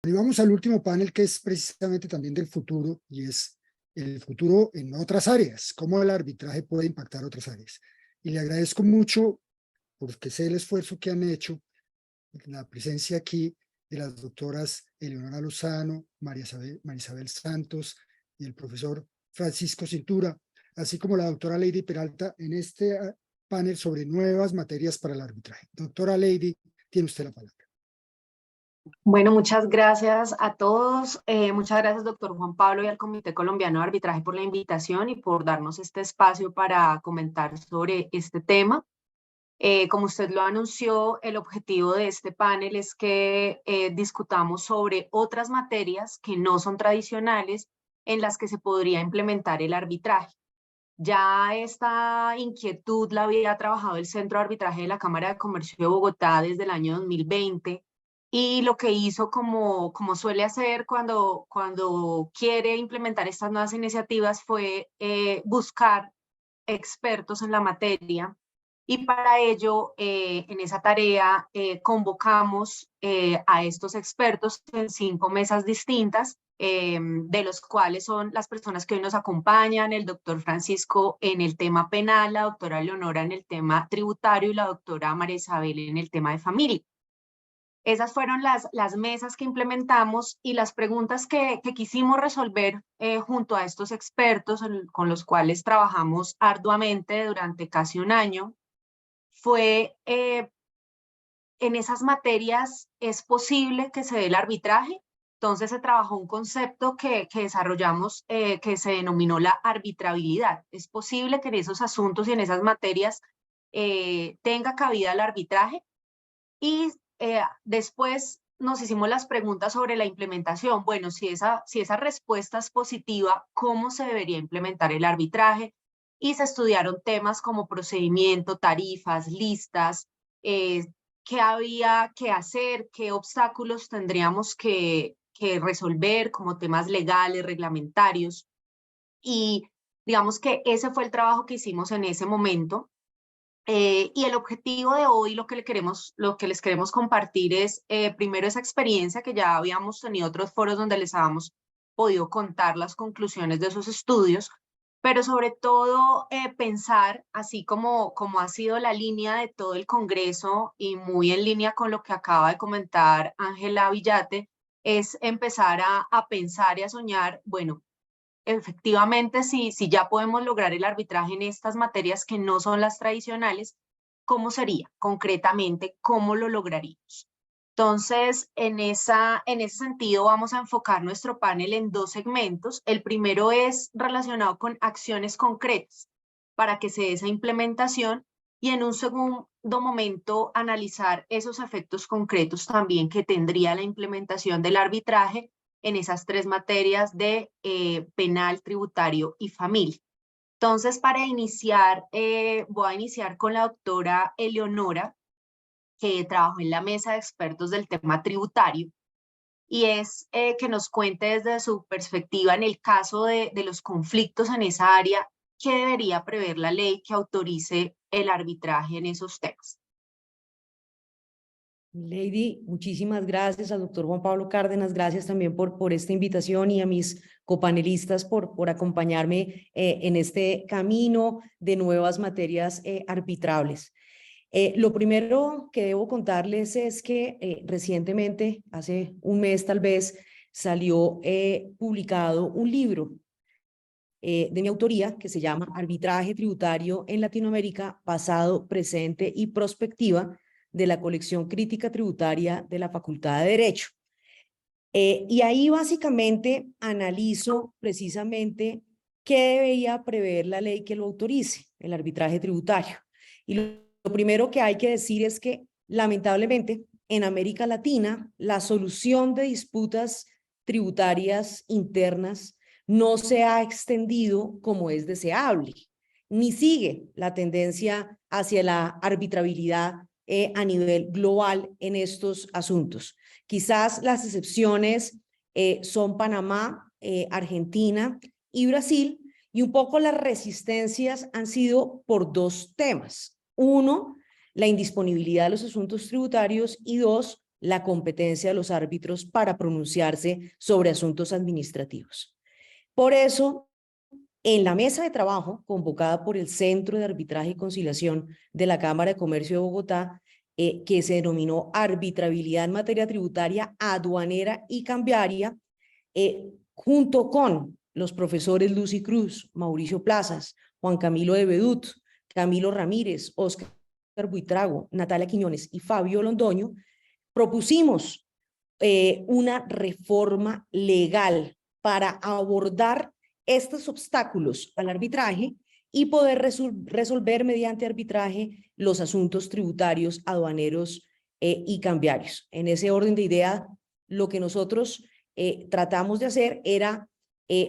Y vamos al último panel, que es precisamente también del futuro, y es el futuro en otras áreas, cómo el arbitraje puede impactar otras áreas. Y le agradezco mucho, porque sé el esfuerzo que han hecho, la presencia aquí de las doctoras Eleonora Lozano, María Isabel Santos y el profesor Francisco Cintura, así como la doctora Lady Peralta en este panel sobre nuevas materias para el arbitraje. Doctora Lady, tiene usted la palabra. Bueno, muchas gracias a todos. Muchas gracias, doctor Juan Pablo, y al Comité Colombiano de Arbitraje por la invitación y por darnos este espacio para comentar sobre este tema. Como usted lo anunció, el objetivo de este panel es que discutamos sobre otras materias que no son tradicionales en las que se podría implementar el arbitraje. Ya esta inquietud la había trabajado el Centro de Arbitraje de la Cámara de Comercio de Bogotá desde el año 2020, y lo que hizo, como suele hacer cuando quiere implementar estas nuevas iniciativas, fue buscar expertos en la materia. Y para ello, en esa tarea, convocamos a estos expertos en 5 mesas distintas, de los cuales son las personas que hoy nos acompañan: el doctor Francisco en el tema penal, la doctora Leonora en el tema tributario y la doctora María Isabel en el tema de familia. Esas fueron las mesas que implementamos, y las preguntas que quisimos resolver junto a estos expertos con los cuales trabajamos arduamente durante casi un año fue, en esas materias, ¿es posible que se dé el arbitraje? Entonces se trabajó un concepto que desarrollamos, que se denominó la arbitrabilidad. ¿Es posible que en esos asuntos y en esas materias tenga cabida el arbitraje? Y después nos hicimos las preguntas sobre la implementación. Bueno, si esa respuesta es positiva, ¿cómo se debería implementar el arbitraje? Y se estudiaron temas como procedimiento, tarifas, listas, qué había que hacer, qué obstáculos tendríamos que resolver, como temas legales, reglamentarios. Y digamos que ese fue el trabajo que hicimos en ese momento. Y el objetivo de hoy, lo que les queremos compartir es, primero, esa experiencia que ya habíamos tenido otros foros donde les habíamos podido contar las conclusiones de esos estudios, pero sobre todo pensar, así como ha sido la línea de todo el Congreso y muy en línea con lo que acaba de comentar Ángela Villate, es empezar a pensar y a soñar. Bueno, efectivamente, si ya podemos lograr el arbitraje en estas materias que no son las tradicionales, ¿cómo sería concretamente? ¿Cómo lo lograríamos? Entonces, en ese sentido, vamos a enfocar nuestro panel en 2 segmentos. El primero es relacionado con acciones concretas para que se dé esa implementación, y en un segundo momento analizar esos efectos concretos también que tendría la implementación del arbitraje en esas 3 materias de penal, tributario y familia. Entonces, para iniciar, voy a iniciar con la doctora Eleonora, que trabajó en la mesa de expertos del tema tributario, y es que nos cuente desde su perspectiva, en el caso de los conflictos en esa área, qué debería prever la ley que autorice el arbitraje en esos temas. Lady, muchísimas gracias al doctor Juan Pablo Cárdenas, gracias también por esta invitación, y a mis copanelistas por acompañarme en este camino de nuevas materias arbitrables. Lo primero que debo contarles es que recientemente, hace un mes tal vez, salió publicado un libro de mi autoría que se llama Arbitraje Tributario en Latinoamérica, Pasado, Presente y Prospectiva, de la colección Crítica Tributaria de la Facultad de Derecho. Y ahí básicamente analizo precisamente qué debería prever la ley que lo autorice, el arbitraje tributario. Y lo primero que hay que decir es que, lamentablemente, en América Latina, la solución de disputas tributarias internas no se ha extendido como es deseable, ni sigue la tendencia hacia la arbitrabilidad a nivel global en estos asuntos. Quizás las excepciones son Panamá, Argentina y Brasil, y un poco las resistencias han sido por 2 temas. 1, la indisponibilidad de los asuntos tributarios, y 2, la competencia de los árbitros para pronunciarse sobre asuntos administrativos. Por eso, en la mesa de trabajo convocada por el Centro de Arbitraje y Conciliación de la Cámara de Comercio de Bogotá, que se denominó Arbitrabilidad en materia tributaria, aduanera y cambiaria, junto con los profesores Lucy Cruz, Mauricio Plazas, Juan Camilo de Bedut, Camilo Ramírez, Óscar Buitrago, Natalia Quiñones y Fabio Londoño, propusimos una reforma legal para abordar estos obstáculos al arbitraje y poder resolver mediante arbitraje los asuntos tributarios, aduaneros y cambiarios. En ese orden de idea, lo que nosotros tratamos de hacer era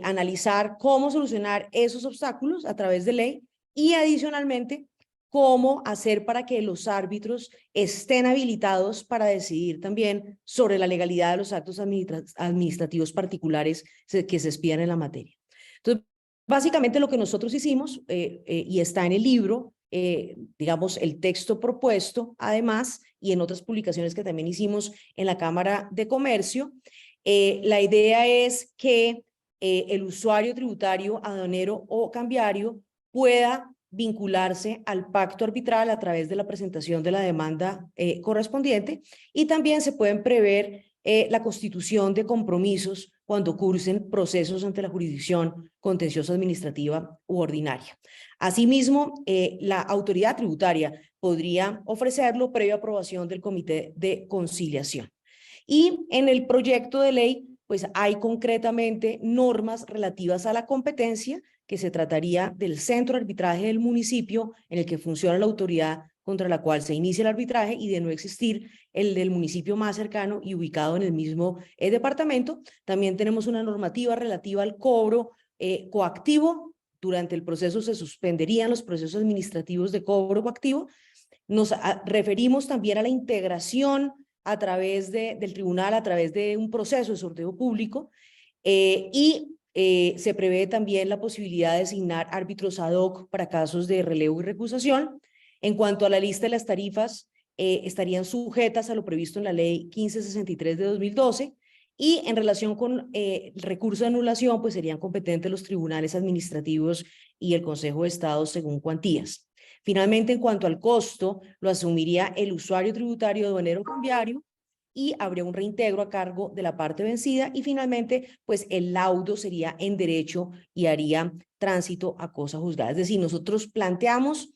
analizar cómo solucionar esos obstáculos a través de ley y adicionalmente cómo hacer para que los árbitros estén habilitados para decidir también sobre la legalidad de los actos administrativos particulares que se expidan en la materia. Entonces, básicamente lo que nosotros hicimos, y está en el libro, digamos, el texto propuesto, además, y en otras publicaciones que también hicimos en la Cámara de Comercio, la idea es que el usuario tributario, aduanero o cambiario pueda vincularse al pacto arbitral a través de la presentación de la demanda correspondiente, y también se pueden prever la constitución de compromisos cuando cursen procesos ante la jurisdicción contencioso administrativa u ordinaria. Asimismo, la autoridad tributaria podría ofrecerlo previa aprobación del Comité de Conciliación. Y en el proyecto de ley, pues hay concretamente normas relativas a la competencia, que se trataría del centro de arbitraje del municipio en el que funciona la autoridad contra la cual se inicia el arbitraje, y de no existir el del municipio más cercano y ubicado en el mismo departamento. También tenemos una normativa relativa al cobro coactivo. Durante el proceso se suspenderían los procesos administrativos de cobro coactivo. Nos referimos también a la integración a través del tribunal, a través de un proceso de sorteo público, se prevé también la posibilidad de designar árbitros ad hoc para casos de relevo y recusación. En cuanto a la lista de las tarifas, estarían sujetas a lo previsto en la ley 1563 de 2012, y en relación con el recurso de anulación, pues serían competentes los tribunales administrativos y el Consejo de Estado según cuantías. Finalmente, en cuanto al costo, lo asumiría el usuario tributario, aduanero o cambiario, y habría un reintegro a cargo de la parte vencida, y finalmente, pues el laudo sería en derecho y haría tránsito a cosa juzgada. Es decir, nosotros planteamos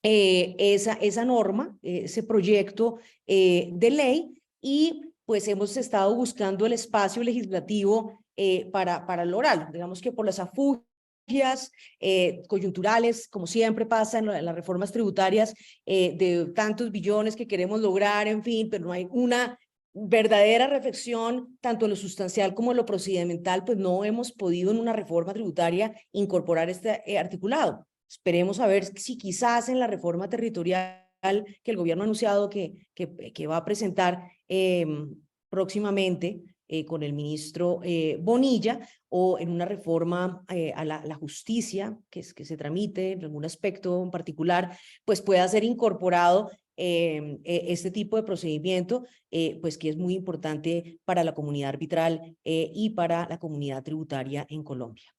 esa norma, ese proyecto de ley, y pues hemos estado buscando el espacio legislativo para lograrlo. Digamos que por las afugias coyunturales, como siempre pasa en las reformas tributarias, de tantos billones que queremos lograr, en fin, pero no hay una verdadera reflexión, tanto en lo sustancial como en lo procedimental, pues no hemos podido en una reforma tributaria incorporar este articulado. Esperemos a ver si quizás en la reforma territorial que el gobierno ha anunciado que va a presentar próximamente con el ministro Bonilla, o en una reforma a la justicia que se tramite en algún aspecto en particular, pues pueda ser incorporado este tipo de procedimiento, pues que es muy importante para la comunidad arbitral y para la comunidad tributaria en Colombia.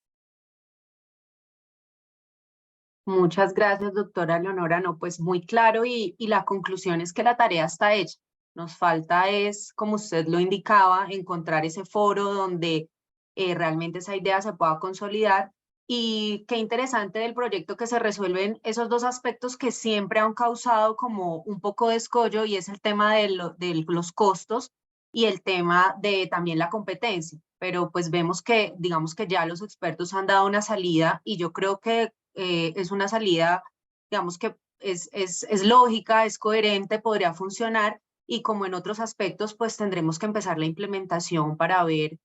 Muchas gracias, doctora Leonora. No, pues muy claro, y la conclusión es que la tarea está hecha. Nos falta es, como usted lo indicaba, encontrar ese foro donde realmente esa idea se pueda consolidar. Y qué interesante del proyecto que se resuelven esos dos aspectos que siempre han causado como un poco de escollo, y es el tema de los costos y el tema de también la competencia. Pero pues vemos que, digamos que ya los expertos han dado una salida, y yo creo que es una salida, digamos que es lógica, es coherente, podría funcionar, y como en otros aspectos, pues tendremos que empezar la implementación para ver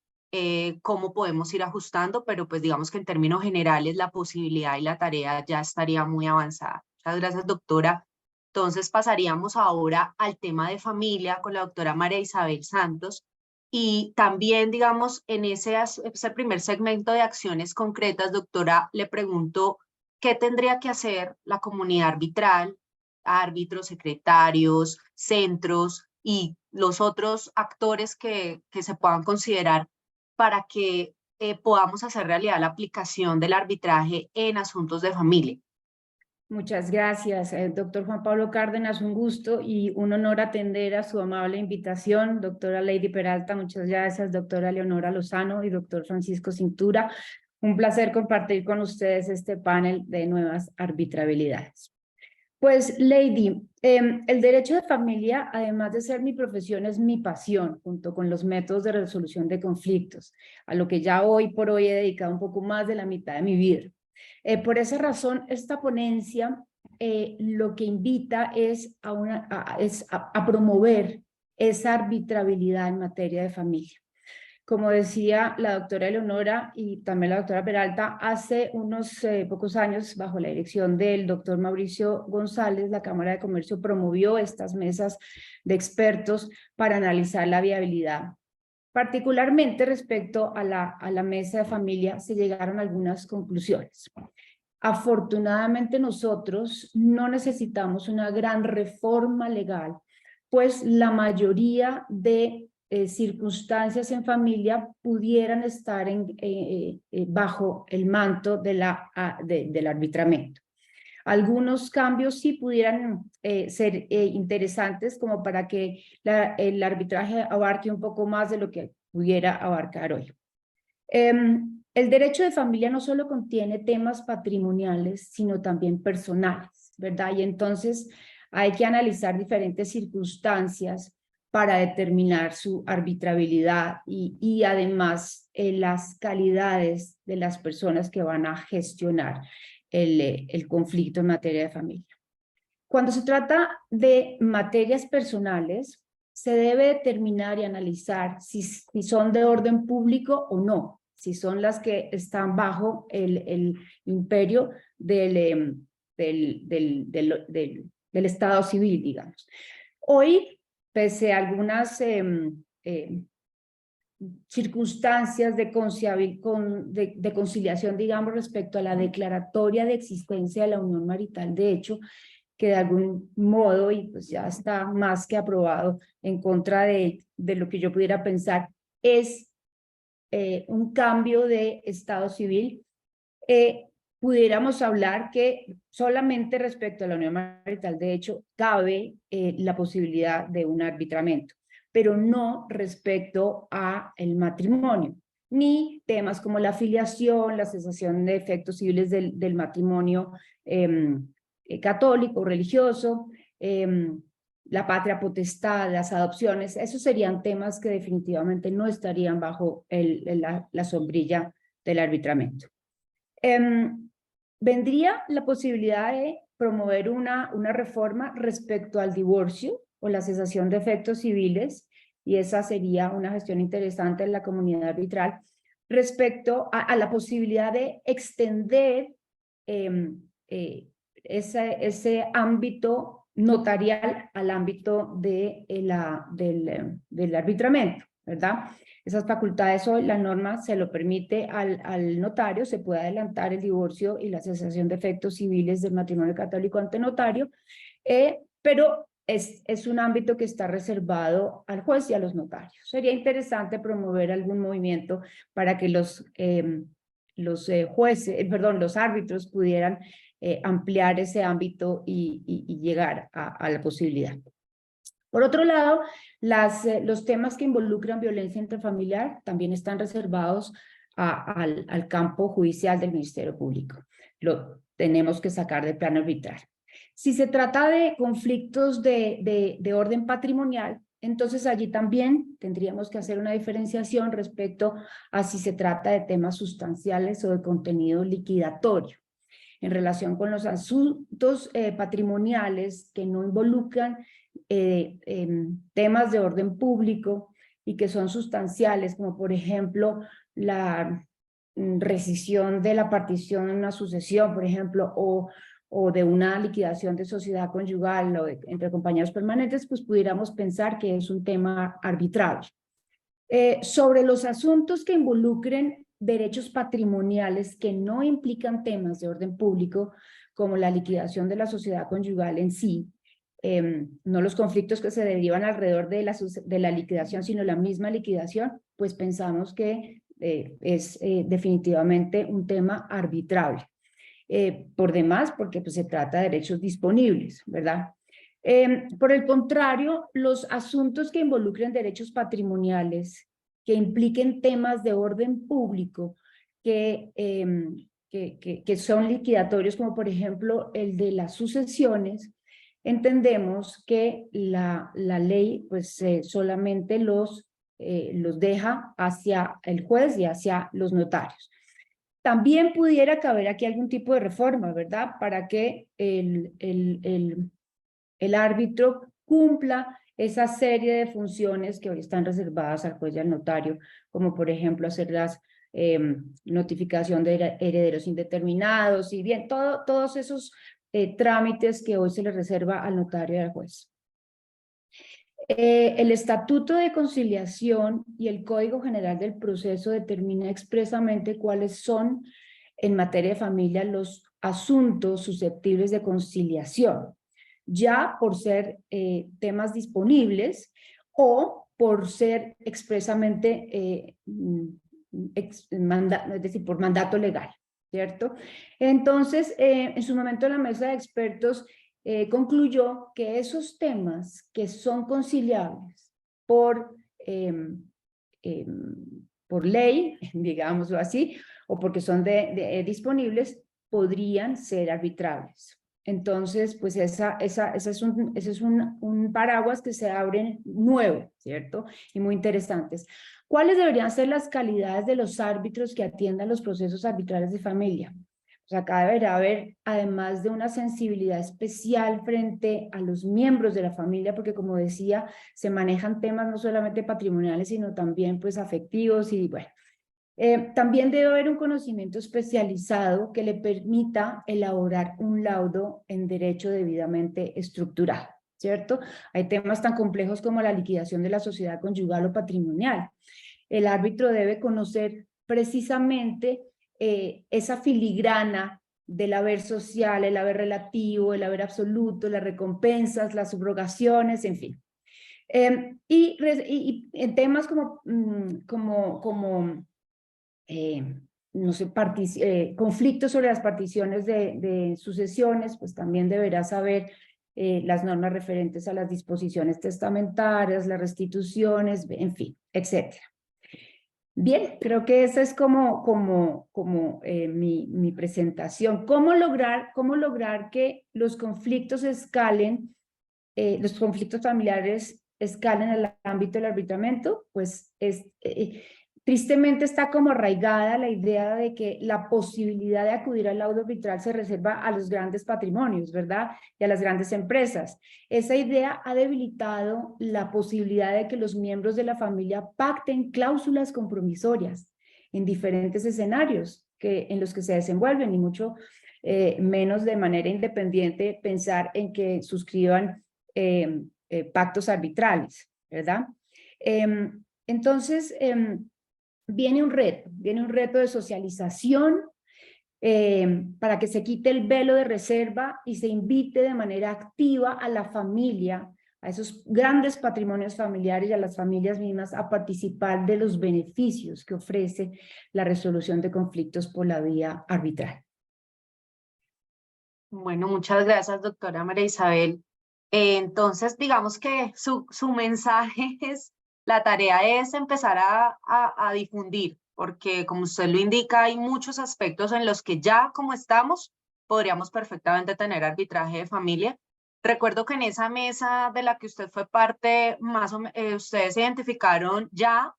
cómo podemos ir ajustando, pero pues digamos que en términos generales la posibilidad y la tarea ya estaría muy avanzada. Muchas gracias, doctora. Entonces pasaríamos ahora al tema de familia con la doctora María Isabel Santos. Y también, digamos, en ese primer segmento de acciones concretas, doctora, le pregunto, ¿qué tendría que hacer la comunidad arbitral, árbitros, secretarios, centros y los otros actores que se puedan considerar para que podamos hacer realidad la aplicación del arbitraje en asuntos de familia. Muchas gracias, doctor Juan Pablo Cárdenas, un gusto y un honor atender a su amable invitación. Doctora Lady Peralta, muchas gracias, doctora Leonora Lozano y doctor Francisco Cintura. Un placer compartir con ustedes este panel de nuevas arbitrabilidades. Pues, Lady, el derecho de familia, además de ser mi profesión, es mi pasión, junto con los métodos de resolución de conflictos, a lo que ya hoy por hoy he dedicado un poco más de la mitad de mi vida. Por esa razón, esta ponencia lo que invita es a promover esa arbitrabilidad en materia de familia. Como decía la doctora Eleonora y también la doctora Peralta, hace unos pocos años, bajo la dirección del doctor Mauricio González, la Cámara de Comercio promovió estas mesas de expertos para analizar la viabilidad. Particularmente respecto a la mesa de familia, se llegaron a algunas conclusiones. Afortunadamente nosotros no necesitamos una gran reforma legal, pues la mayoría de circunstancias en familia pudieran estar bajo el manto del arbitramiento. Algunos cambios sí pudieran ser interesantes como para que el arbitraje abarque un poco más de lo que pudiera abarcar hoy. El derecho de familia no solo contiene temas patrimoniales, sino también personales, ¿verdad? Y entonces hay que analizar diferentes circunstancias para determinar su arbitrabilidad y además las calidades de las personas que van a gestionar el conflicto en materia de familia. Cuando se trata de materias personales, se debe determinar y analizar si son de orden público o no, si son las que están bajo el imperio del Estado civil, digamos. Hoy, pese a algunas circunstancias de conciliación, digamos, respecto a la declaratoria de existencia de la unión marital, de hecho, que de algún modo, y pues ya está más que aprobado en contra de lo que yo pudiera pensar, es un cambio de estado civil, pudiéramos hablar que solamente respecto a la unión marital, de hecho, cabe la posibilidad de un arbitramiento, pero no respecto a el matrimonio, ni temas como la filiación, la cesación de efectos civiles del matrimonio católico, religioso, la patria potestad, las adopciones. Esos serían temas que definitivamente no estarían bajo la sombrilla del arbitramiento. Vendría la posibilidad de promover una reforma respecto al divorcio o la cesación de efectos civiles, y esa sería una gestión interesante en la comunidad arbitral, respecto a la posibilidad de extender ese ámbito notarial al ámbito del arbitramiento, ¿verdad? Esas facultades hoy, la norma se lo permite al notario, se puede adelantar el divorcio y la cesación de efectos civiles del matrimonio católico ante notario, pero es un ámbito que está reservado al juez y a los notarios. Sería interesante promover algún movimiento para que los árbitros pudieran ampliar ese ámbito y llegar a la posibilidad. Por otro lado, los temas que involucran violencia intrafamiliar también están reservados al campo judicial del Ministerio Público. Lo tenemos que sacar del plano arbitral. Si se trata de conflictos de orden patrimonial, entonces allí también tendríamos que hacer una diferenciación respecto a si se trata de temas sustanciales o de contenido liquidatorio. En relación con los asuntos patrimoniales que no involucran temas de orden público y que son sustanciales, como por ejemplo la rescisión de la partición en una sucesión, por ejemplo, o de una liquidación de sociedad conyugal o entre compañeros permanentes, pues pudiéramos pensar que es un tema arbitrario. Sobre los asuntos que involucren derechos patrimoniales que no implican temas de orden público, como la liquidación de la sociedad conyugal en sí, no los conflictos que se derivan alrededor de la liquidación, sino la misma liquidación, pues pensamos que es definitivamente un tema arbitrable. Por demás, porque pues, se trata de derechos disponibles, ¿verdad? Por el contrario, los asuntos que involucren derechos patrimoniales, que impliquen temas de orden público, que son liquidatorios, como por ejemplo el de las sucesiones, entendemos que la ley pues solamente los deja hacia el juez y hacia los notarios. También pudiera caber aquí algún tipo de reforma, ¿verdad? Para que el árbitro cumpla esa serie de funciones que hoy están reservadas al juez y al notario, como por ejemplo hacer las notificación de herederos indeterminados y bien, todos esos trámites que hoy se les reserva al notario y al juez. El Estatuto de Conciliación y el Código General del Proceso determina expresamente cuáles son, en materia de familia, los asuntos susceptibles de conciliación, ya por ser temas disponibles o por ser expresamente, es decir, por mandato legal, ¿cierto? Entonces, en su momento la mesa de expertos concluyó que esos temas que son conciliables por ley, digámoslo así, o porque son disponibles, podrían ser arbitrables. Entonces, pues ese es un paraguas que se abre nuevo, ¿cierto? Y muy interesantes. ¿Cuáles deberían ser las calidades de los árbitros que atiendan los procesos arbitrales de familia? O sea, acá deberá haber, además de una sensibilidad especial frente a los miembros de la familia, porque como decía, se manejan temas no solamente patrimoniales, sino también pues afectivos y bueno. También debe haber un conocimiento especializado que le permita elaborar un laudo en derecho debidamente estructurado, ¿cierto? Hay temas tan complejos como la liquidación de la sociedad conyugal o patrimonial. El árbitro debe conocer precisamente esa filigrana del haber social, el haber relativo, el haber absoluto, las recompensas, las subrogaciones, en fin. Y en temas como no sé, conflictos sobre las particiones de sucesiones, pues también deberá saber las normas referentes a las disposiciones testamentarias, las restituciones, en fin, etcétera. Bien, creo que esa es como mi presentación. ¿Cómo lograr que los conflictos escalen, los conflictos familiares escalen en el ámbito del arbitramiento? Pues tristemente está como arraigada la idea de que la posibilidad de acudir al laudo arbitral se reserva a los grandes patrimonios, ¿verdad? Y a las grandes empresas. Esa idea ha debilitado la posibilidad de que los miembros de la familia pacten cláusulas compromisorias en diferentes escenarios en los que se desenvuelven y mucho menos de manera independiente pensar en que suscriban pactos arbitrales, ¿verdad? Entonces, viene un reto de socialización para que se quite el velo de reserva y se invite de manera activa a la familia, a esos grandes patrimonios familiares y a las familias mismas a participar de los beneficios que ofrece la resolución de conflictos por la vía arbitral. Bueno, muchas gracias, doctora María Isabel. Entonces, digamos que su mensaje es, la tarea es empezar a difundir, porque como usted lo indica, hay muchos aspectos en los que ya como estamos, podríamos perfectamente tener arbitraje de familia. Recuerdo que en esa mesa de la que usted fue parte, ustedes identificaron ya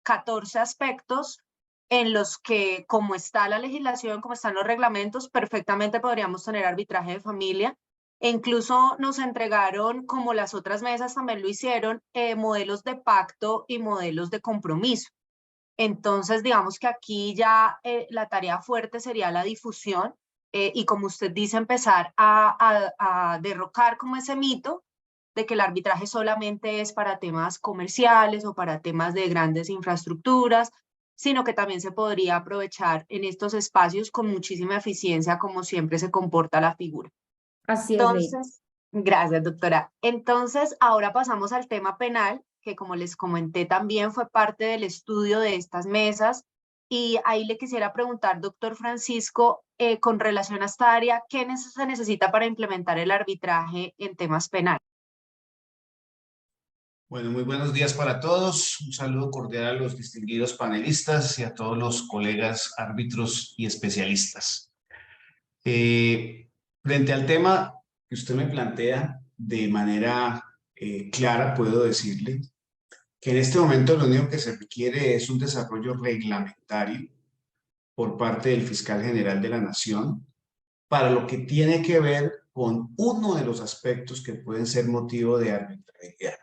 14 aspectos en los que, como está la legislación, como están los reglamentos, perfectamente podríamos tener arbitraje de familia. E incluso nos entregaron, como las otras mesas también lo hicieron, modelos de pacto y modelos de compromiso. Entonces, digamos que aquí ya la tarea fuerte sería la difusión y, como usted dice, empezar a derrocar como ese mito de que el arbitraje solamente es para temas comerciales o para temas de grandes infraestructuras, sino que también se podría aprovechar en estos espacios con muchísima eficiencia, como siempre se comporta la figura. Así es, Entonces, Gracias, doctora. Entonces, ahora pasamos al tema penal, que como les comenté también fue parte del estudio de estas mesas. Y ahí le quisiera preguntar, doctor Francisco, con relación a esta área, ¿qué se necesita para implementar el arbitraje en temas penales? Bueno, muy buenos días para todos. Un saludo cordial a los distinguidos panelistas y a todos los colegas árbitros y especialistas. Frente al tema que usted me plantea de manera clara, puedo decirle que en este momento lo único que se requiere es un desarrollo reglamentario por parte del fiscal general de la Nación para lo que tiene que ver con uno de los aspectos que pueden ser motivo de arbitrariedad.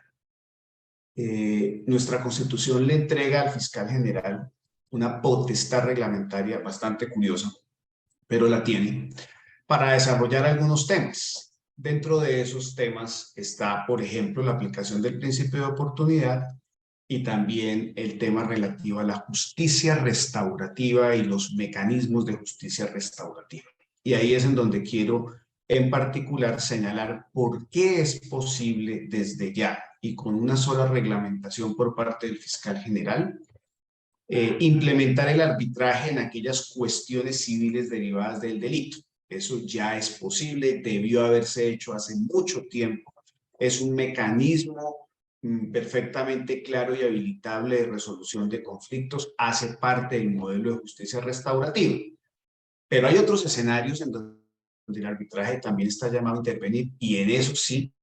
Nuestra Constitución le entrega al fiscal general una potestad reglamentaria bastante curiosa, pero la tiene, para desarrollar algunos temas. Dentro de esos temas está, por ejemplo, la aplicación del principio de oportunidad y también el tema relativo a la justicia restaurativa y los mecanismos de justicia restaurativa. Y ahí es en donde quiero en particular señalar por qué es posible desde ya y con una sola reglamentación por parte del fiscal general implementar el arbitraje en aquellas cuestiones civiles derivadas del delito. Eso ya es posible, debió haberse hecho hace mucho tiempo. Es un mecanismo perfectamente claro y habilitable de resolución de conflictos, hace parte del modelo de justicia restaurativa. Pero hay otros escenarios en donde el arbitraje también está llamado a intervenir y en eso sí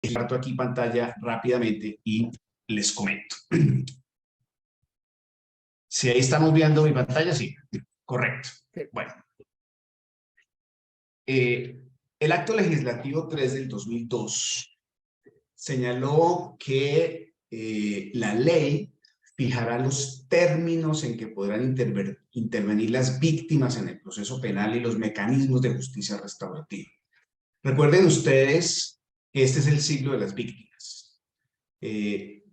comparto aquí pantalla rápidamente y les comento. Si ahí estamos viendo mi pantalla, sí, correcto. Bueno. El acto legislativo 3 del 2002 señaló que la ley fijará los términos en que podrán intervenir las víctimas en el proceso penal y los mecanismos de justicia restaurativa. Recuerden ustedes que este es el siglo de las víctimas.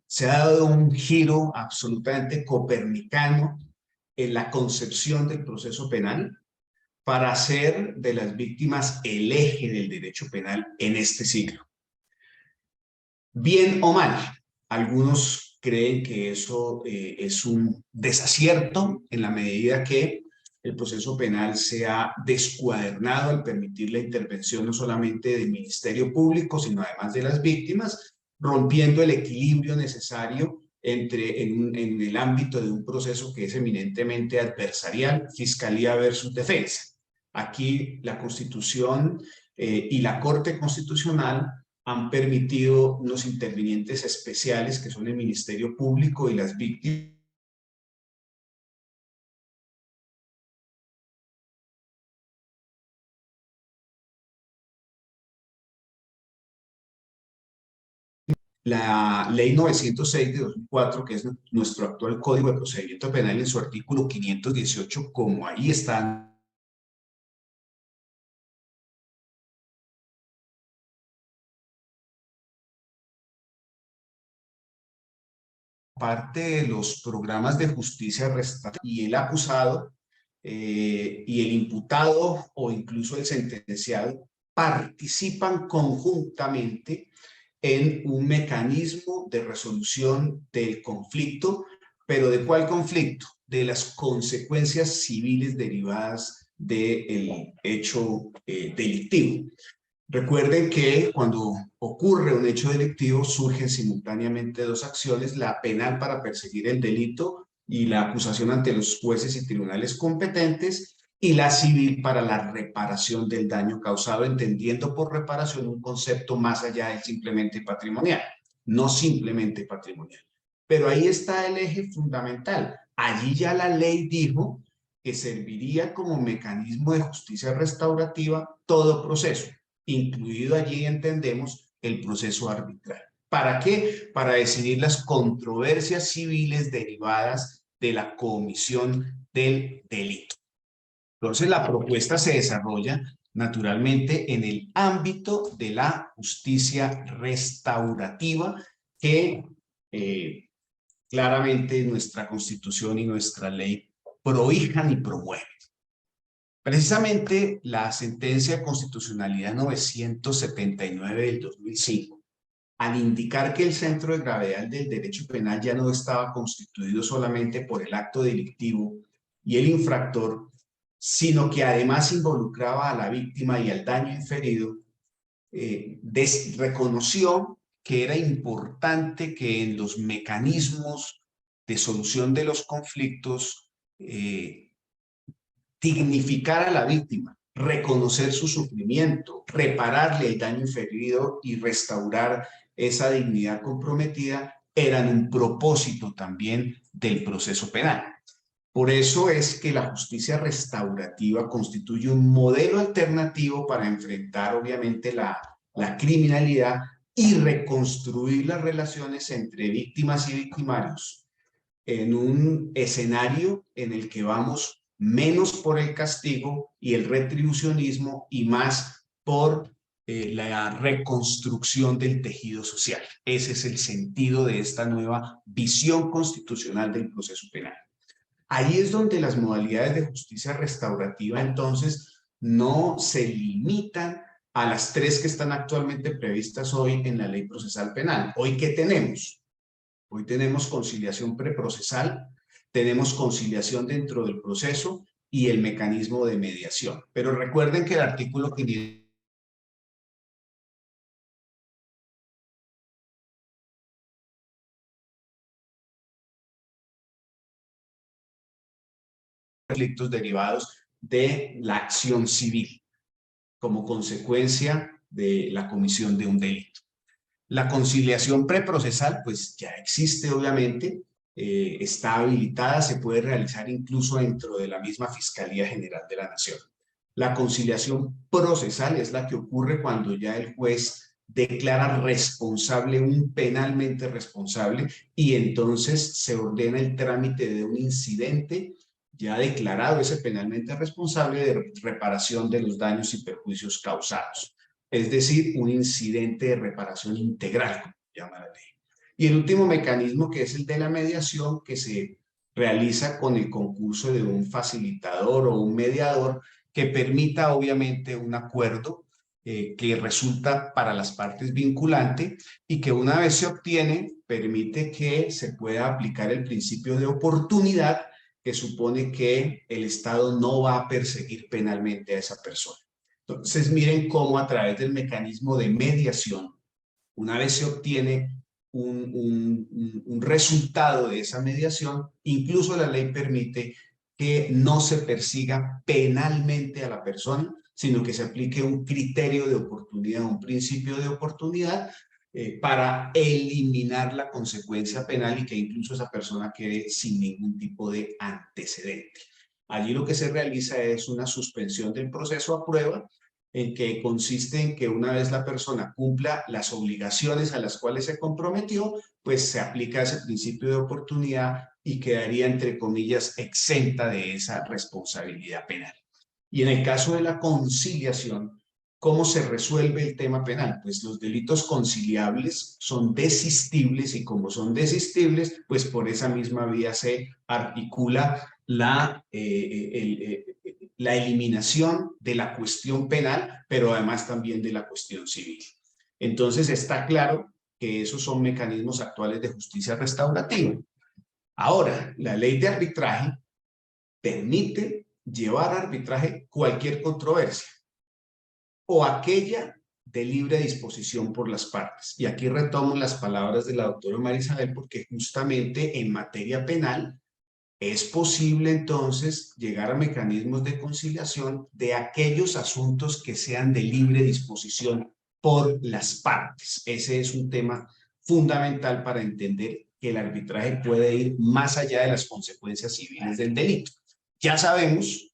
Se ha dado un giro absolutamente copernicano en la concepción del proceso penal para hacer de las víctimas el eje del derecho penal en este siglo. Bien o mal, algunos creen que eso es un desacierto en la medida que el proceso penal se ha descuadernado al permitir la intervención no solamente del Ministerio Público, sino además de las víctimas, rompiendo el equilibrio necesario en el ámbito de un proceso que es eminentemente adversarial, fiscalía versus defensa. Aquí la Constitución y la Corte Constitucional han permitido unos intervinientes especiales que son el Ministerio Público y las víctimas. La Ley 906 de 2004, que es nuestro actual Código de Procedimiento Penal, en su artículo 518, como ahí están parte de los programas de justicia restaurativa y el acusado y el imputado o incluso el sentenciado participan conjuntamente en un mecanismo de resolución del conflicto, pero ¿de cuál conflicto? De las consecuencias civiles derivadas del hecho delictivo. Recuerden que cuando ocurre un hecho delictivo surgen simultáneamente dos acciones, la penal para perseguir el delito y la acusación ante los jueces y tribunales competentes, y la civil para la reparación del daño causado, entendiendo por reparación un concepto más allá de simplemente patrimonial, no simplemente patrimonial. Pero ahí está el eje fundamental. Allí ya la ley dijo que serviría como mecanismo de justicia restaurativa todo proceso, incluido allí entendemos el proceso arbitral. ¿Para qué? Para decidir las controversias civiles derivadas de la comisión del delito. Entonces la propuesta se desarrolla naturalmente en el ámbito de la justicia restaurativa que claramente nuestra Constitución y nuestra ley prohijan y promueven. Precisamente la sentencia de constitucionalidad 979 del 2005, al indicar que el centro de gravedad del derecho penal ya no estaba constituido solamente por el acto delictivo y el infractor, sino que además involucraba a la víctima y al daño inferido, reconoció que era importante que en los mecanismos de solución de los conflictos dignificar a la víctima, reconocer su sufrimiento, repararle el daño inferido y restaurar esa dignidad comprometida eran un propósito también del proceso penal. Por eso es que la justicia restaurativa constituye un modelo alternativo para enfrentar obviamente la criminalidad y reconstruir las relaciones entre víctimas y victimarios en un escenario en el que vamos menos por el castigo y el retribucionismo y más por la reconstrucción del tejido social. Ese es el sentido de esta nueva visión constitucional del proceso penal. Ahí es donde las modalidades de justicia restaurativa entonces no se limitan a las 3 que están actualmente previstas hoy en la ley procesal penal. ¿Hoy qué tenemos? Hoy tenemos conciliación preprocesal, tenemos conciliación dentro del proceso y el mecanismo de mediación. Pero recuerden que el artículo 500 conflictos derivados de la acción civil como consecuencia de la comisión de un delito. La conciliación preprocesal pues ya existe obviamente, está habilitada, se puede realizar incluso dentro de la misma Fiscalía General de la Nación. La conciliación procesal es la que ocurre cuando ya el juez declara responsable un penalmente responsable y entonces se ordena el trámite de un incidente ya declarado ese penalmente responsable de reparación de los daños y perjuicios causados. Es decir, un incidente de reparación integral, como llama la ley. Y el último mecanismo, que es el de la mediación, que se realiza con el concurso de un facilitador o un mediador que permita obviamente un acuerdo que resulta para las partes vinculante y que una vez se obtiene permite que se pueda aplicar el principio de oportunidad, que supone que el Estado no va a perseguir penalmente a esa persona. Entonces miren cómo a través del mecanismo de mediación, una vez se obtiene un resultado de esa mediación, incluso la ley permite que no se persiga penalmente a la persona, sino que se aplique un criterio de oportunidad, un principio de oportunidad para eliminar la consecuencia penal y que incluso esa persona quede sin ningún tipo de antecedente. Allí lo que se realiza es una suspensión del proceso a prueba, en que consiste en que una vez la persona cumpla las obligaciones a las cuales se comprometió, pues se aplica ese principio de oportunidad y quedaría, entre comillas, exenta de esa responsabilidad penal. Y en el caso de la conciliación, ¿cómo se resuelve el tema penal? Pues los delitos conciliables son desistibles y como son desistibles, pues por esa misma vía se articula la eliminación de la cuestión penal, pero además también de la cuestión civil. Entonces está claro que esos son mecanismos actuales de justicia restaurativa. Ahora, la ley de arbitraje permite llevar a arbitraje cualquier controversia o aquella de libre disposición por las partes. Y aquí retomo las palabras de la doctora María Isabel, porque justamente en materia penal es posible entonces llegar a mecanismos de conciliación de aquellos asuntos que sean de libre disposición por las partes. Ese es un tema fundamental para entender que el arbitraje puede ir más allá de las consecuencias civiles del delito. Ya sabemos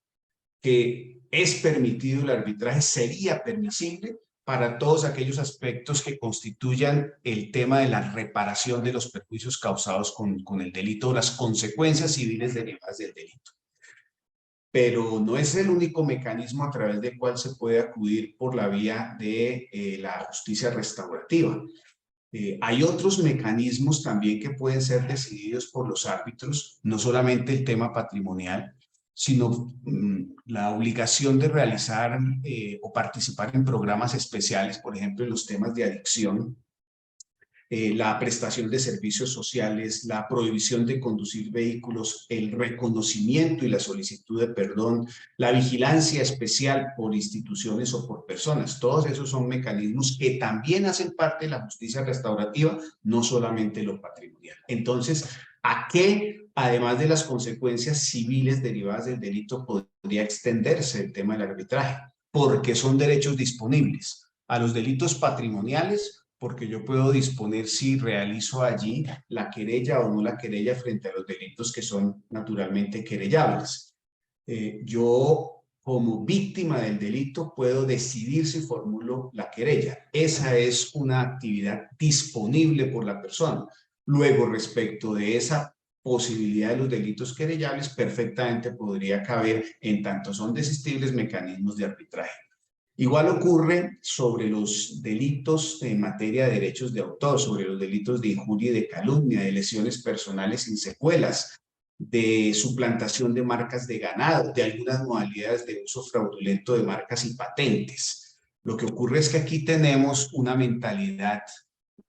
que es permitido el arbitraje, sería permisible para todos aquellos aspectos que constituyan el tema de la reparación de los perjuicios causados con el delito o las consecuencias civiles derivadas del delito. Pero no es el único mecanismo a través del cual se puede acudir por la vía de la justicia restaurativa. Hay otros mecanismos también que pueden ser decididos por los árbitros, no solamente el tema patrimonial, sino la obligación de realizar o participar en programas especiales, por ejemplo, en los temas de adicción, la prestación de servicios sociales, la prohibición de conducir vehículos, el reconocimiento y la solicitud de perdón, la vigilancia especial por instituciones o por personas. Todos esos son mecanismos que también hacen parte de la justicia restaurativa, no solamente lo patrimonial. Entonces, ¿a qué, además de las consecuencias civiles derivadas del delito, podría extenderse el tema del arbitraje? Porque son derechos disponibles. A los delitos patrimoniales, porque yo puedo disponer si realizo allí la querella o no la querella frente a los delitos que son naturalmente querellables. Yo, como víctima del delito, puedo decidir si formulo la querella. Esa es una actividad disponible por la persona. Luego, respecto de esa posibilidad de los delitos querellables, perfectamente podría caber, en tanto son desistibles, mecanismos de arbitraje. Igual ocurre sobre los delitos en materia de derechos de autor, sobre los delitos de injuria y de calumnia, de lesiones personales sin secuelas, de suplantación de marcas de ganado, de algunas modalidades de uso fraudulento de marcas y patentes. Lo que ocurre es que aquí tenemos una mentalidad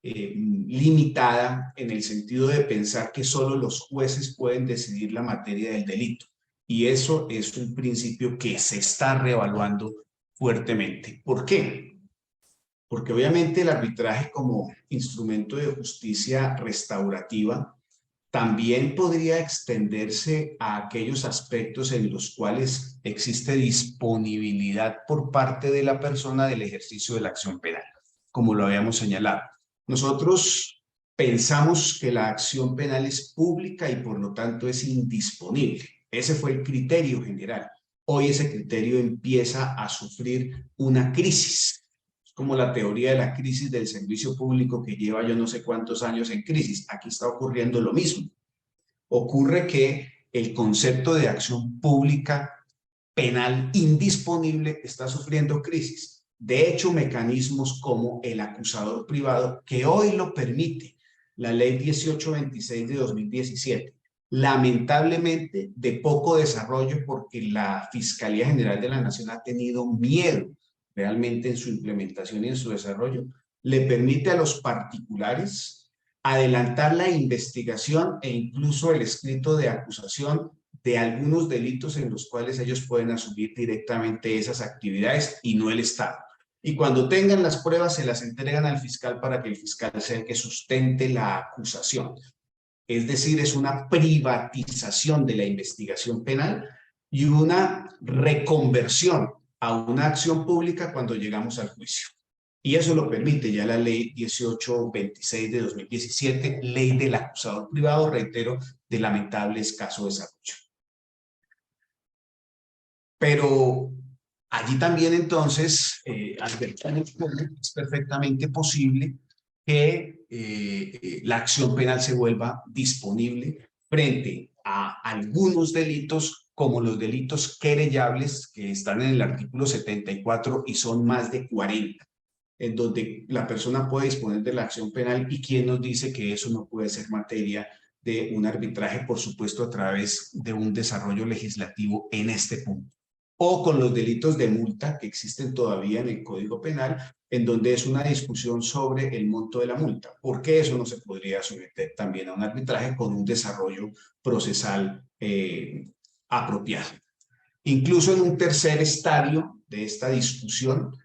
limitada en el sentido de pensar que solo los jueces pueden decidir la materia del delito. Y eso es un principio que se está reevaluando fuertemente. ¿Por qué? Porque obviamente el arbitraje como instrumento de justicia restaurativa también podría extenderse a aquellos aspectos en los cuales existe disponibilidad por parte de la persona del ejercicio de la acción penal, como lo habíamos señalado. Nosotros pensamos que la acción penal es pública y por lo tanto es indisponible. Ese fue el criterio general. Hoy ese criterio empieza a sufrir una crisis. Es como la teoría de la crisis del servicio público que lleva yo no sé cuántos años en crisis. Aquí está ocurriendo lo mismo. Ocurre que el concepto de acción pública penal indisponible está sufriendo crisis. De hecho, mecanismos como el acusador privado, que hoy lo permite la ley 1826 de 2017, lamentablemente de poco desarrollo porque la Fiscalía General de la Nación ha tenido miedo realmente en su implementación y en su desarrollo, le permite a los particulares adelantar la investigación e incluso el escrito de acusación de algunos delitos en los cuales ellos pueden asumir directamente esas actividades y no el Estado. Y cuando tengan las pruebas se las entregan al fiscal para que el fiscal sea el que sustente la acusación. Es decir, es una privatización de la investigación penal y una reconversión a una acción pública cuando llegamos al juicio. Y eso lo permite ya la ley 1826 de 2017, ley del acusador privado, reitero, de lamentable escaso desarrollo. Pero allí también entonces advertimos cómo es perfectamente posible que la acción penal se vuelva disponible frente a algunos delitos como los delitos querellables que están en el artículo 74 y son más de 40, en donde la persona puede disponer de la acción penal y quién nos dice que eso no puede ser materia de un arbitraje, por supuesto, a través de un desarrollo legislativo en este punto. O con los delitos de multa que existen todavía en el Código Penal, en donde es una discusión sobre el monto de la multa. ¿Por qué eso no se podría someter también a un arbitraje con un desarrollo procesal apropiado? Incluso en un tercer estadio de esta discusión,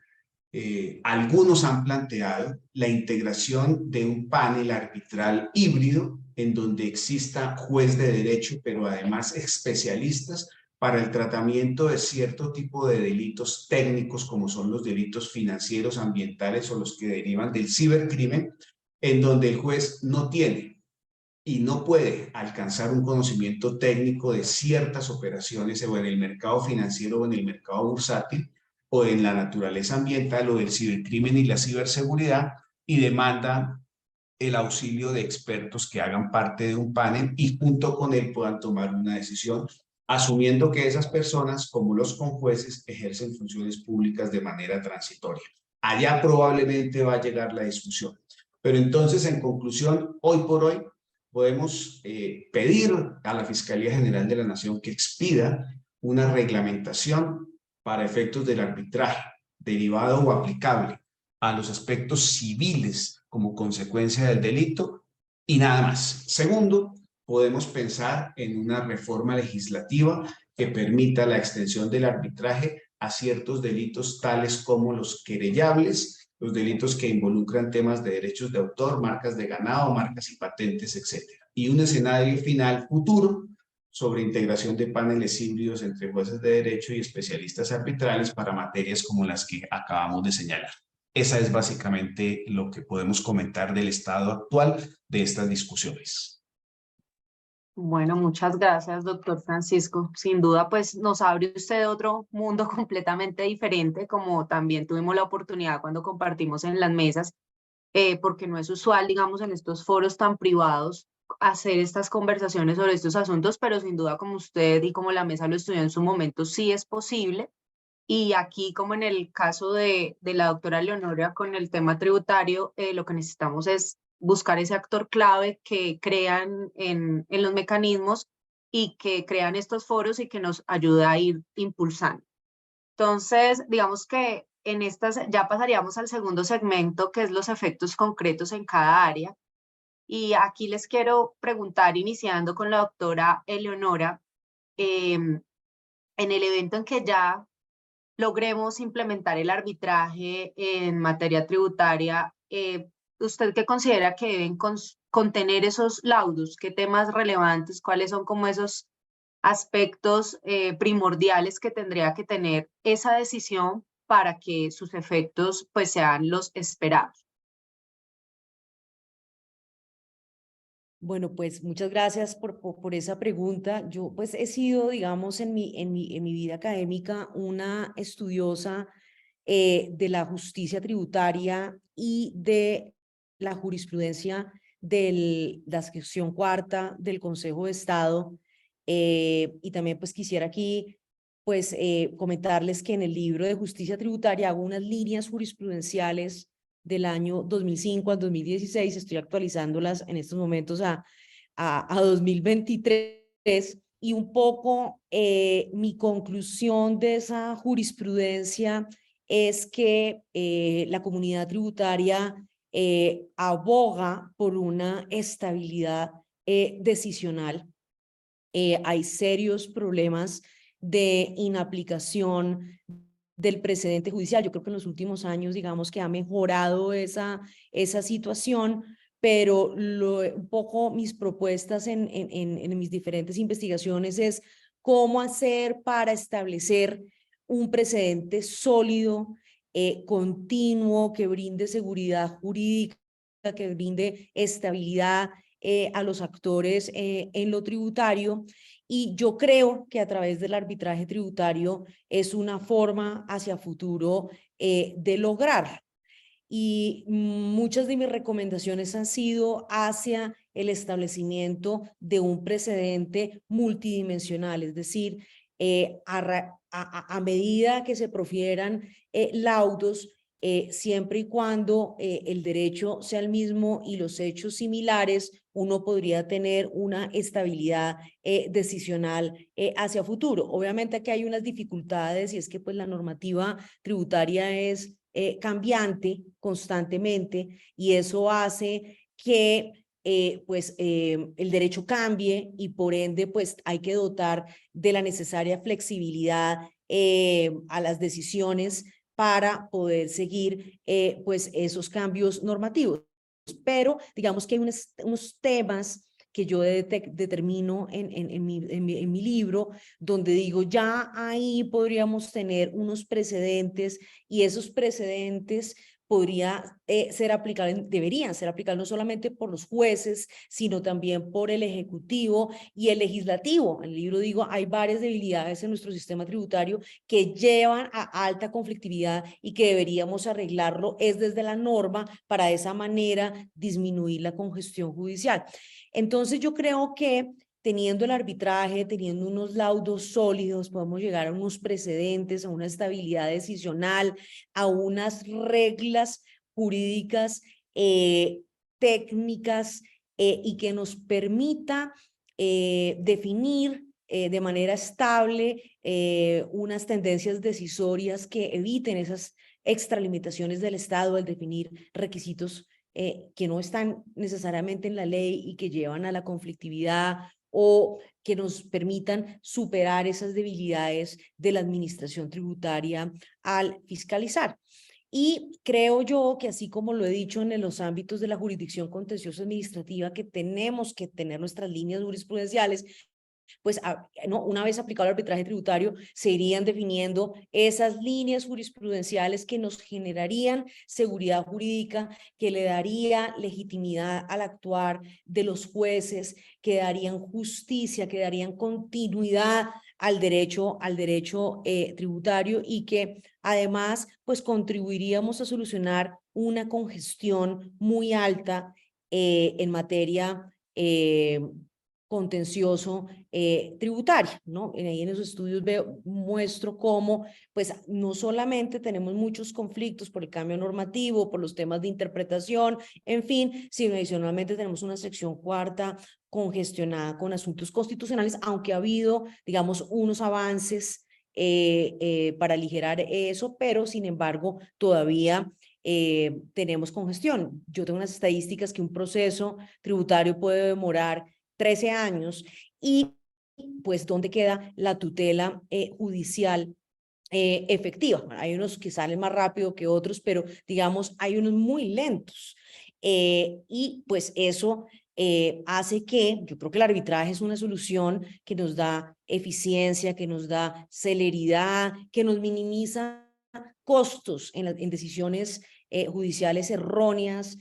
algunos han planteado la integración de un panel arbitral híbrido en donde exista juez de derecho, pero además especialistas para el tratamiento de cierto tipo de delitos técnicos como son los delitos financieros, ambientales o los que derivan del cibercrimen, en donde el juez no tiene y no puede alcanzar un conocimiento técnico de ciertas operaciones o en el mercado financiero o en el mercado bursátil o en la naturaleza ambiental o del cibercrimen y la ciberseguridad y demanda el auxilio de expertos que hagan parte de un panel y junto con él puedan tomar una decisión, asumiendo que esas personas, como los conjueces, ejercen funciones públicas de manera transitoria. Allá probablemente va a llegar la discusión. Pero entonces, en conclusión, hoy por hoy, podemos pedir a la Fiscalía General de la Nación que expida una reglamentación para efectos del arbitraje, derivado o aplicable a los aspectos civiles como consecuencia del delito y nada más. Segundo, podemos pensar en una reforma legislativa que permita la extensión del arbitraje a ciertos delitos tales como los querellables, los delitos que involucran temas de derechos de autor, marcas de ganado, marcas y patentes, etc. Y un escenario final futuro sobre integración de paneles híbridos entre jueces de derecho y especialistas arbitrales para materias como las que acabamos de señalar. Esa es básicamente lo que podemos comentar del estado actual de estas discusiones. Bueno, muchas gracias, doctor Francisco. Sin duda, pues nos abre usted otro mundo completamente diferente, como también tuvimos la oportunidad cuando compartimos en las mesas, porque no es usual, digamos, en estos foros tan privados hacer estas conversaciones sobre estos asuntos, pero sin duda, como usted y como la mesa lo estudió en su momento, sí es posible. Y aquí, como en el caso de la doctora Leonora con el tema tributario, lo que necesitamos es buscar ese actor clave que crean en los mecanismos y que crean estos foros y que nos ayuda a ir impulsando. Entonces, digamos que en estas ya pasaríamos al segundo segmento, que es los efectos concretos en cada área. Y aquí les quiero preguntar, iniciando con la doctora Eleonora, en el evento en que ya logremos implementar el arbitraje en materia tributaria, ¿usted qué considera que deben contener esos laudos? ¿Qué temas relevantes? ¿Cuáles son como esos aspectos primordiales que tendría que tener esa decisión para que sus efectos pues sean los esperados? Bueno, pues muchas gracias por esa pregunta. Yo pues he sido, digamos, en mi vida académica una estudiosa de la justicia tributaria y de la jurisprudencia de la sección cuarta del Consejo de Estado. Y también pues quisiera aquí pues comentarles que en el libro de justicia tributaria hago unas líneas jurisprudenciales del año 2005 al 2016, estoy actualizándolas en estos momentos a 2023, y un poco mi conclusión de esa jurisprudencia es que la comunidad tributaria aboga por una estabilidad decisional. Hay serios problemas de inaplicación del precedente judicial. Yo creo que en los últimos años, digamos que ha mejorado esa situación, pero un poco mis propuestas en mis diferentes investigaciones es cómo hacer para establecer un precedente sólido, continuo, que brinde seguridad jurídica, que brinde estabilidad a los actores en lo tributario. Y yo creo que a través del arbitraje tributario es una forma hacia futuro de lograrlo. Y muchas de mis recomendaciones han sido hacia el establecimiento de un precedente multidimensional, es decir, a medida que se profieran laudos, siempre y cuando el derecho sea el mismo y los hechos similares, uno podría tener una estabilidad decisional hacia futuro. Obviamente aquí hay unas dificultades y es que pues la normativa tributaria es cambiante constantemente y eso hace que el derecho cambie y por ende pues hay que dotar de la necesaria flexibilidad a las decisiones para poder seguir pues esos cambios normativos. Pero digamos que hay unos temas que yo determino en mi libro, donde digo, ya ahí podríamos tener unos precedentes y esos precedentes deberían ser aplicables no solamente por los jueces, sino también por el Ejecutivo y el Legislativo. En el libro digo, hay varias debilidades en nuestro sistema tributario que llevan a alta conflictividad y que deberíamos arreglarlo es desde la norma para de esa manera disminuir la congestión judicial. Entonces yo creo que teniendo el arbitraje, teniendo unos laudos sólidos, podemos llegar a unos precedentes, a una estabilidad decisional, a unas reglas jurídicas técnicas y que nos permita definir de manera estable unas tendencias decisorias que eviten esas extralimitaciones del Estado al definir requisitos que no están necesariamente en la ley y que llevan a la conflictividad o que nos permitan superar esas debilidades de la administración tributaria al fiscalizar. Y creo yo que así como lo he dicho en los ámbitos de la jurisdicción contenciosa administrativa, que tenemos que tener nuestras líneas jurisprudenciales, pues no, una vez aplicado el arbitraje tributario, se irían definiendo esas líneas jurisprudenciales que nos generarían seguridad jurídica, que le daría legitimidad al actuar de los jueces, que darían justicia, que darían continuidad al derecho tributario y que además pues contribuiríamos a solucionar una congestión muy alta en materia contencioso tributario, ¿no? Ahí en esos estudios muestro cómo, pues, no solamente tenemos muchos conflictos por el cambio normativo, por los temas de interpretación, en fin, sino adicionalmente tenemos una sección cuarta congestionada con asuntos constitucionales, aunque ha habido, digamos, unos avances para aligerar eso, pero sin embargo, todavía tenemos congestión. Yo tengo unas estadísticas que un proceso tributario puede demorar 13 años y pues ¿dónde queda la tutela judicial efectiva? Hay unos que salen más rápido que otros, pero digamos hay unos muy lentos y pues eso hace que, yo creo que el arbitraje es una solución que nos da eficiencia, que nos da celeridad, que nos minimiza costos en decisiones judiciales erróneas,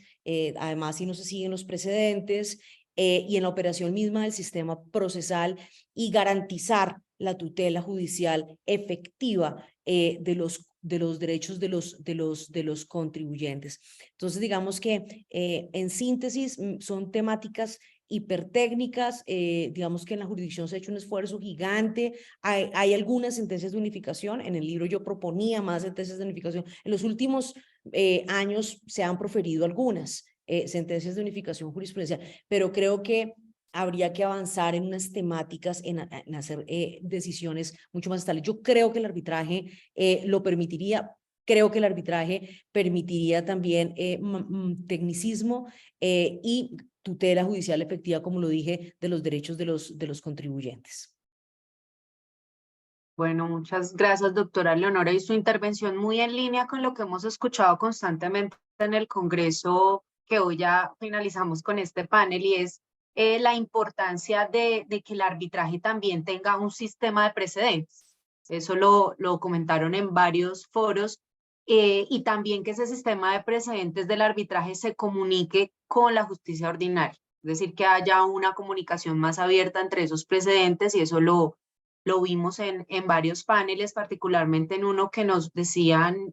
además si no se siguen los precedentes, y en la operación misma del sistema procesal y garantizar la tutela judicial efectiva de los derechos de los contribuyentes. Entonces, digamos que en síntesis son temáticas hipertécnicas, digamos que en la jurisdicción se ha hecho un esfuerzo gigante, hay algunas sentencias de unificación, en el libro yo proponía más sentencias de unificación, en los últimos años se han proferido algunas sentencias de unificación jurisprudencial, pero creo que habría que avanzar en unas temáticas, en hacer decisiones mucho más estables. Yo creo que el arbitraje lo permitiría, creo que el arbitraje permitiría también tecnicismo y tutela judicial efectiva, como lo dije, de los derechos de los contribuyentes. Bueno, muchas gracias, doctora Leonora, y su intervención muy en línea con lo que hemos escuchado constantemente en el Congreso, que hoy ya finalizamos con este panel, y es la importancia de que el arbitraje también tenga un sistema de precedentes. Eso lo comentaron en varios foros, y también que ese sistema de precedentes del arbitraje se comunique con la justicia ordinaria, es decir, que haya una comunicación más abierta entre esos precedentes, y eso lo vimos en varios paneles, particularmente en uno que nos decían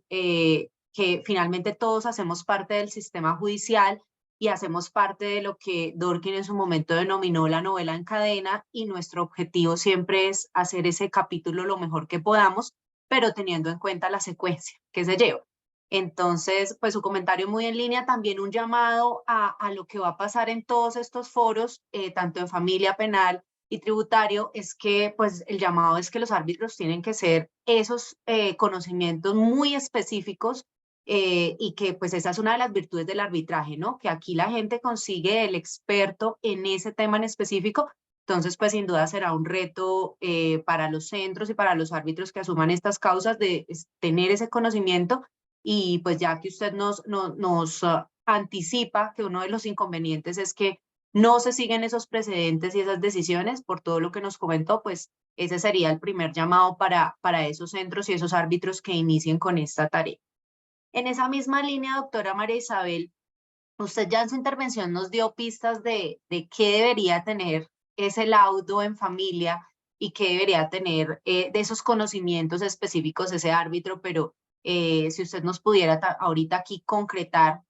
que finalmente todos hacemos parte del sistema judicial y hacemos parte de lo que Dworkin en su momento denominó la novela en cadena, y nuestro objetivo siempre es hacer ese capítulo lo mejor que podamos, pero teniendo en cuenta la secuencia que se lleva. Entonces, pues su comentario muy en línea, también un llamado a lo que va a pasar en todos estos foros, tanto en familia penal y tributario, es que pues el llamado es que los árbitros tienen que ser esos conocimientos muy específicos, y que pues esa es una de las virtudes del arbitraje, ¿no? Que aquí la gente consigue el experto en ese tema en específico. Entonces, pues sin duda será un reto para los centros y para los árbitros que asuman estas causas de tener ese conocimiento. Y pues ya que usted nos anticipa que uno de los inconvenientes es que no se siguen esos precedentes y esas decisiones, por todo lo que nos comentó, pues ese sería el primer llamado para esos centros y esos árbitros que inicien con esta tarea. En esa misma línea, doctora María Isabel, usted ya en su intervención nos dio pistas de qué debería tener ese laudo en familia y qué debería tener de esos conocimientos específicos ese árbitro, pero si usted nos pudiera ahorita aquí concretar,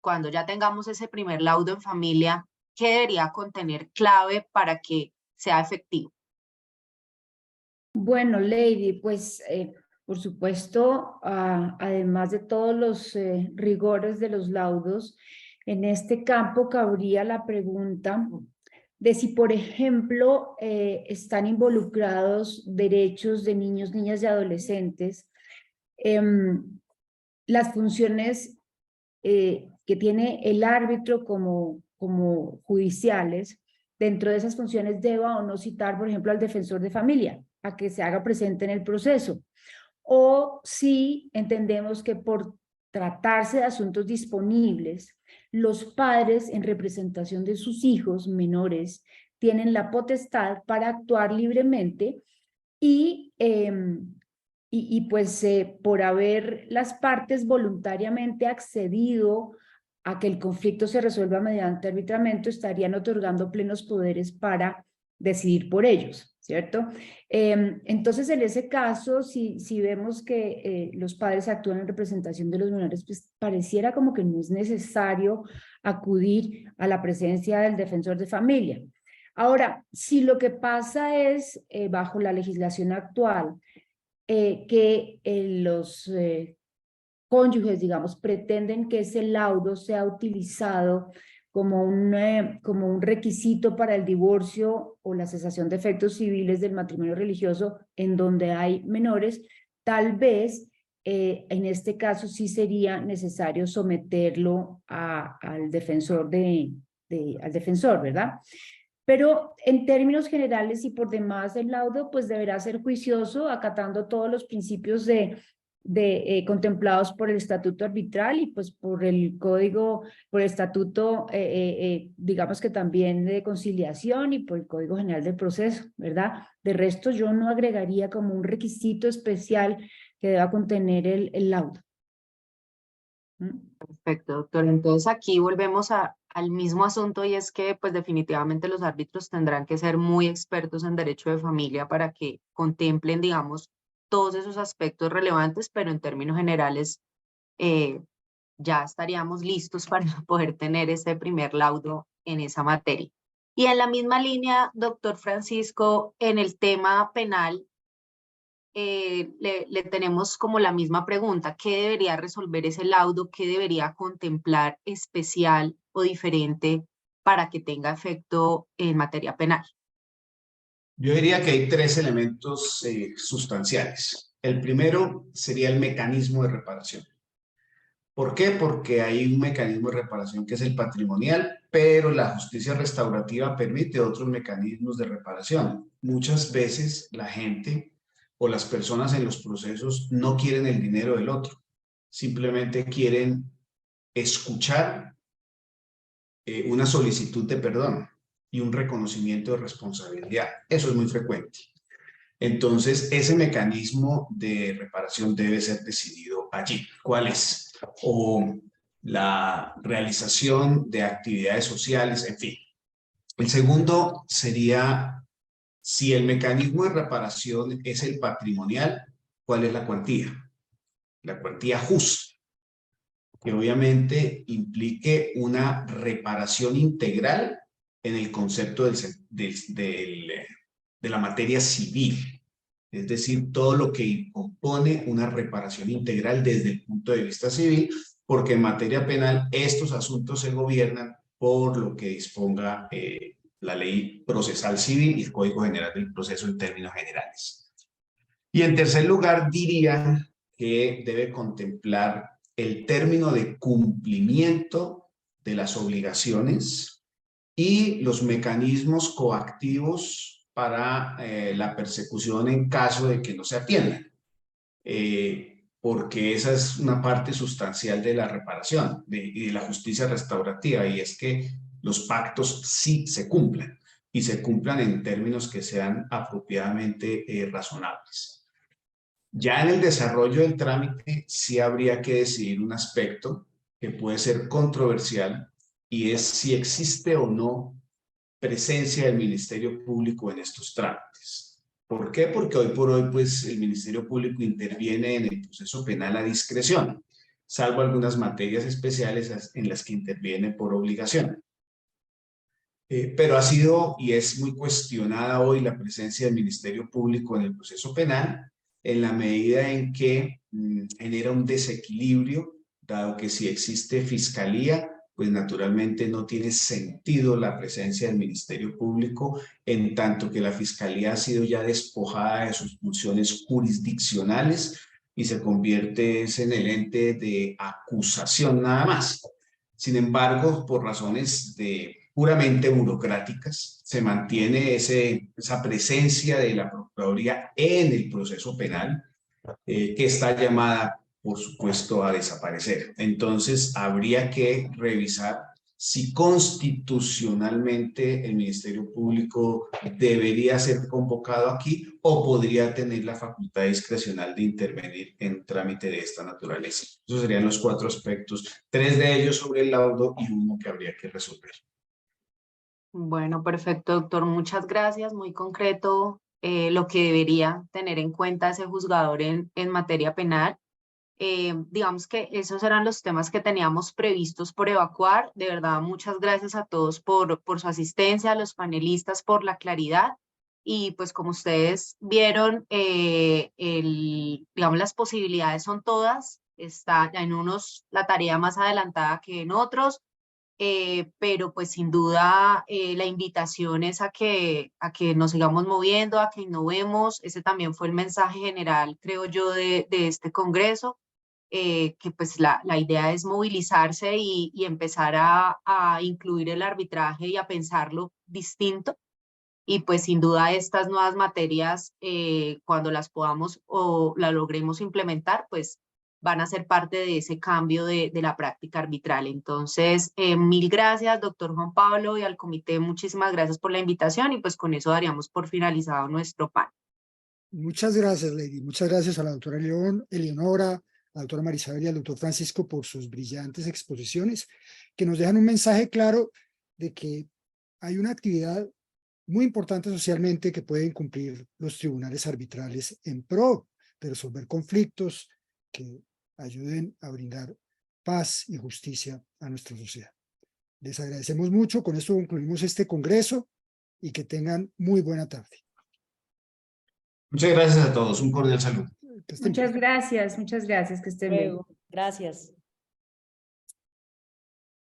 cuando ya tengamos ese primer laudo en familia, ¿qué debería contener clave para que sea efectivo? Bueno, Lady, pues por supuesto, además de todos los rigores de los laudos, En este campo cabría la pregunta de si, por ejemplo, están involucrados derechos de niños, niñas y adolescentes, las funciones que tiene el árbitro como judiciales, dentro de esas funciones deba o no citar, por ejemplo, al defensor de familia, a que se haga presente en el proceso. O si entendemos que por tratarse de asuntos disponibles, los padres en representación de sus hijos menores tienen la potestad para actuar libremente y pues por haber las partes voluntariamente accedido a que el conflicto se resuelva mediante arbitramiento, estarían otorgando plenos poderes para decidir por ellos, ¿cierto? Entonces, en ese caso, si vemos que los padres actúan en representación de los menores, pues pareciera como que no es necesario acudir a la presencia del defensor de familia. Ahora, si lo que pasa es, bajo la legislación actual, que los cónyuges, digamos, pretenden que ese laudo sea utilizado como un requisito para el divorcio o la cesación de efectos civiles del matrimonio religioso en donde hay menores, tal vez en este caso sí sería necesario someterlo al defensor al defensor, ¿verdad? Pero en términos generales y por demás el laudo pues deberá ser juicioso, acatando todos los principios contemplados por el estatuto arbitral y pues por el código, por el estatuto, digamos que también de conciliación y por el Código General del Proceso, ¿verdad? De resto yo no agregaría como un requisito especial que deba contener el laudo. Perfecto, doctor. Entonces aquí volvemos al mismo asunto y es que pues definitivamente los árbitros tendrán que ser muy expertos en derecho de familia para que contemplen, digamos, todos esos aspectos relevantes, pero en términos generales ya estaríamos listos para poder tener ese primer laudo en esa materia. Y en la misma línea, doctor Francisco, en el tema penal, le tenemos como la misma pregunta: ¿qué debería resolver ese laudo? ¿Qué debería contemplar especial o diferente para que tenga efecto en materia penal? Yo diría que hay tres elementos sustanciales. El primero sería el mecanismo de reparación. ¿Por qué? Porque hay un mecanismo de reparación que es el patrimonial, pero la justicia restaurativa permite otros mecanismos de reparación. Muchas veces la gente o las personas en los procesos no quieren el dinero del otro, simplemente quieren escuchar una solicitud de perdón y un reconocimiento de responsabilidad. Eso es muy frecuente. Entonces, ese mecanismo de reparación debe ser decidido allí. ¿Cuál es? O la realización de actividades sociales, en fin. El segundo sería, si el mecanismo de reparación es el patrimonial, ¿cuál es la cuantía? La cuantía justa, que obviamente implique una reparación integral en el concepto de la materia civil. Es decir, todo lo que compone una reparación integral desde el punto de vista civil, porque en materia penal estos asuntos se gobiernan por lo que disponga la ley procesal civil y el Código General del Proceso en términos generales. Y en tercer lugar, diría que debe contemplar el término de cumplimiento de las obligaciones y los mecanismos coactivos para la persecución en caso de que no se atiendan, porque esa es una parte sustancial de la reparación y de la justicia restaurativa, y es que los pactos sí se cumplan y se cumplan en términos que sean apropiadamente razonables. Ya en el desarrollo del trámite sí habría que decidir un aspecto que puede ser controversial, y es si existe o no presencia del Ministerio Público en estos trámites. ¿Por qué? Porque hoy por hoy pues el Ministerio Público interviene en el proceso penal a discreción, salvo algunas materias especiales en las que interviene por obligación. Pero ha sido y es muy cuestionada hoy la presencia del Ministerio Público en el proceso penal, en la medida en que genera un desequilibrio, dado que si existe fiscalía, pues naturalmente no tiene sentido la presencia del Ministerio Público, en tanto que la Fiscalía ha sido ya despojada de sus funciones jurisdiccionales y se convierte en el ente de acusación nada más. Sin embargo, por razones puramente burocráticas, se mantiene esa presencia de la Procuraduría en el proceso penal, que está llamada, por supuesto, a desaparecer. Entonces, habría que revisar si constitucionalmente el Ministerio Público debería ser convocado aquí o podría tener la facultad discrecional de intervenir en trámite de esta naturaleza. Esos serían los 4 aspectos, 3 de ellos sobre el laudo y 1 que habría que resolver. Bueno, perfecto, doctor. Muchas gracias. Muy concreto lo que debería tener en cuenta ese juzgador en materia penal. Digamos que esos eran los temas que teníamos previstos por evacuar. De verdad, muchas gracias a todos por su asistencia, a los panelistas por la claridad. Y pues como ustedes vieron, digamos, las posibilidades son todas. Está en unos la tarea más adelantada que en otros. Pero pues sin duda la invitación es a que nos sigamos moviendo, a que innovemos. Ese también fue el mensaje general, creo yo, de este congreso, que pues la idea es movilizarse y empezar a incluir el arbitraje y a pensarlo distinto. Y pues sin duda estas nuevas materias, cuando las podamos o las logremos implementar, pues van a ser parte de ese cambio de la práctica arbitral. Entonces, mil gracias, doctor Juan Pablo, y al comité, muchísimas gracias por la invitación, y pues con eso daríamos por finalizado nuestro panel. Muchas gracias, Lady. Muchas gracias a la doctora Eleonora, a la doctora Marisabel y al doctor Francisco por sus brillantes exposiciones, que nos dejan un mensaje claro de que hay una actividad muy importante socialmente que pueden cumplir los tribunales arbitrales en pro de resolver conflictos que ayuden a brindar paz y justicia a nuestra sociedad. Les agradecemos mucho. Con esto concluimos este congreso y que tengan muy buena tarde. Muchas gracias a todos. Un cordial saludo. Que estén bien. Muchas gracias, que estén bien. Luego, gracias.